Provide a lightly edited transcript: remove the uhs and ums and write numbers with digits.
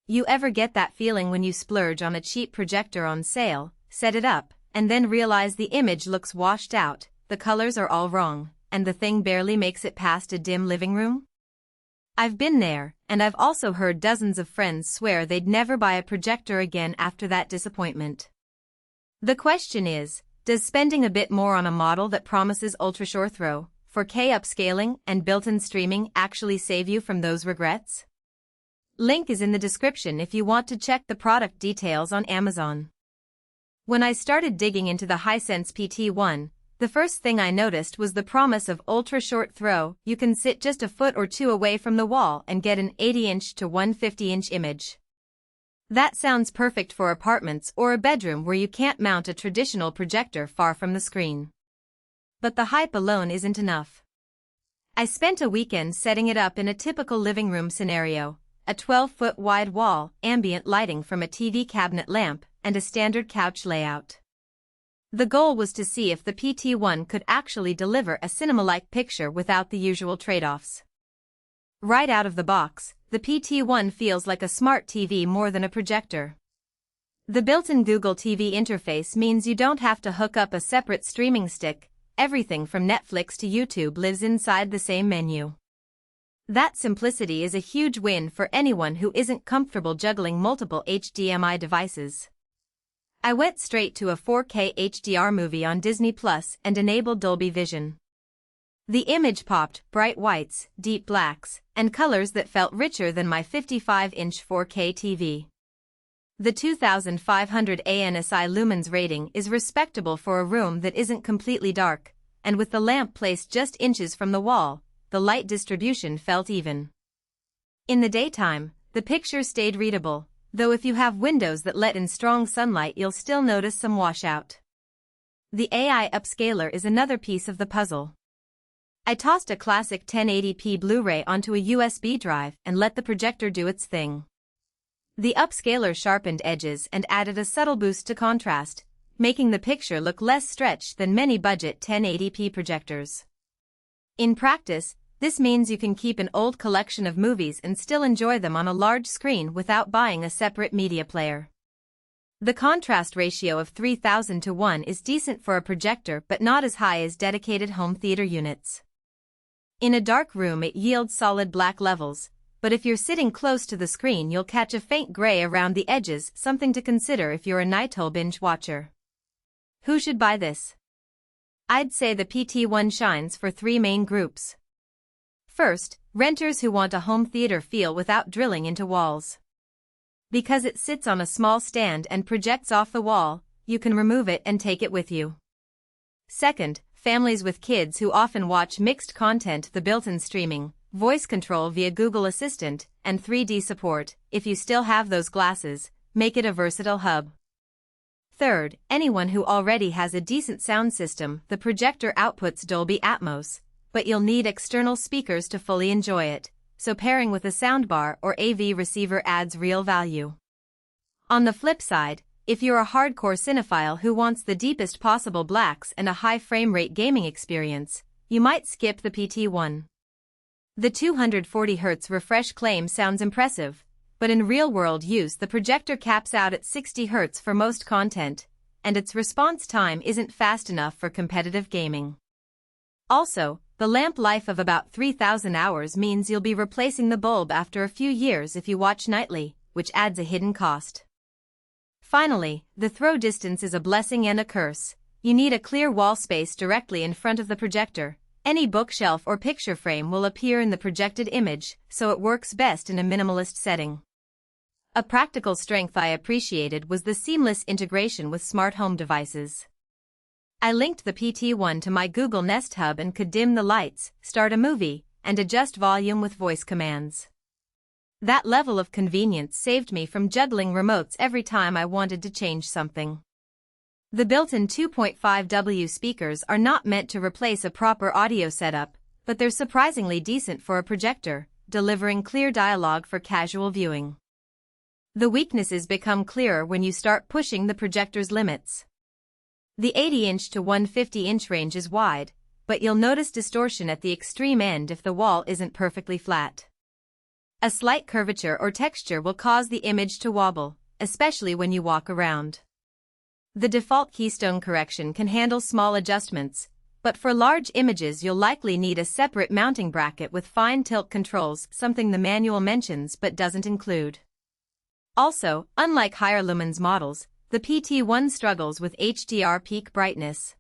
You ever get that feeling when you splurge on a cheap projector on sale, set it up, and then realize the image looks washed out, the colors are all wrong, and the thing barely makes it past a dim living room? I've been there, and I've also heard dozens of friends swear they'd never buy a projector again after that disappointment. The question is, does spending a bit more on a model that promises ultra-short throw, 4K upscaling, and built-in streaming actually save you from those regrets? Link is in the description if you want to check the product details on Amazon. When I started digging into the Hisense PT1, the first thing I noticed was the promise of ultra-short throw. You can sit just a foot or two away from the wall and get an 80-inch to 150-inch image. That sounds perfect for apartments or a bedroom where you can't mount a traditional projector far from the screen. But the hype alone isn't enough. I spent a weekend setting it up in a typical living room scenario, a 12-foot wide wall, ambient lighting from a TV cabinet lamp, and a standard couch layout. The goal was to see if the PT1 could actually deliver a cinema-like picture without the usual trade-offs. Right out of the box, the PT1 feels like a smart TV more than a projector. The built-in Google TV interface means you don't have to hook up a separate streaming stick. Everything from Netflix to YouTube lives inside the same menu. That simplicity is a huge win for anyone who isn't comfortable juggling multiple HDMI devices. I went straight to a 4K HDR movie on Disney Plus and enabled Dolby Vision. The image popped, bright whites, deep blacks, and colors that felt richer than my 55-inch 4K TV. The 2500 ANSI lumens rating is respectable for a room that isn't completely dark, and with the lamp placed just inches from the wall, the light distribution felt even. In the daytime, the picture stayed readable, though if you have windows that let in strong sunlight you'll still notice some washout. The AI upscaler is another piece of the puzzle. I tossed a classic 1080p Blu-ray onto a USB drive and let the projector do its thing. The upscaler sharpened edges and added a subtle boost to contrast, making the picture look less stretched than many budget 1080p projectors. In practice, this means you can keep an old collection of movies and still enjoy them on a large screen without buying a separate media player. The contrast ratio of 3000 to 1 is decent for a projector but not as high as dedicated home theater units. In a dark room it yields solid black levels, but if you're sitting close to the screen you'll catch a faint gray around the edges, something to consider if you're a nighttime binge watcher. Who should buy this? I'd say the PT1 shines for three main groups. First, renters who want a home theater feel without drilling into walls. Because it sits on a small stand and projects off the wall, you can remove it and take it with you. Second, families with kids who often watch mixed content. The built-in streaming, voice control via Google Assistant, and 3D support, if you still have those glasses, make it a versatile hub. Third, anyone who already has a decent sound system. The projector outputs Dolby Atmos, but you'll need external speakers to fully enjoy it, so pairing with a soundbar or AV receiver adds real value. On the flip side, if you're a hardcore cinephile who wants the deepest possible blacks and a high frame rate gaming experience, you might skip the PT1. The 240Hz refresh claim sounds impressive, but in real-world use the projector caps out at 60 Hz for most content, and its response time isn't fast enough for competitive gaming. Also, the lamp life of about 3000 hours means you'll be replacing the bulb after a few years if you watch nightly, which adds a hidden cost. Finally, the throw distance is a blessing and a curse. You need a clear wall space directly in front of the projector. Any bookshelf or picture frame will appear in the projected image, so it works best in a minimalist setting. A practical strength I appreciated was the seamless integration with smart home devices. I linked the PT1 to my Google Nest Hub and could dim the lights, start a movie, and adjust volume with voice commands. That level of convenience saved me from juggling remotes every time I wanted to change something. The built-in 2.5W speakers are not meant to replace a proper audio setup, but they're surprisingly decent for a projector, delivering clear dialogue for casual viewing. The weaknesses become clearer when you start pushing the projector's limits. The 80-inch to 150-inch range is wide, but you'll notice distortion at the extreme end if the wall isn't perfectly flat. A slight curvature or texture will cause the image to wobble, especially when you walk around. The default keystone correction can handle small adjustments, but for large images you'll likely need a separate mounting bracket with fine tilt controls, something the manual mentions but doesn't include. Also, unlike higher lumens models, the PT1 struggles with HDR peak brightness.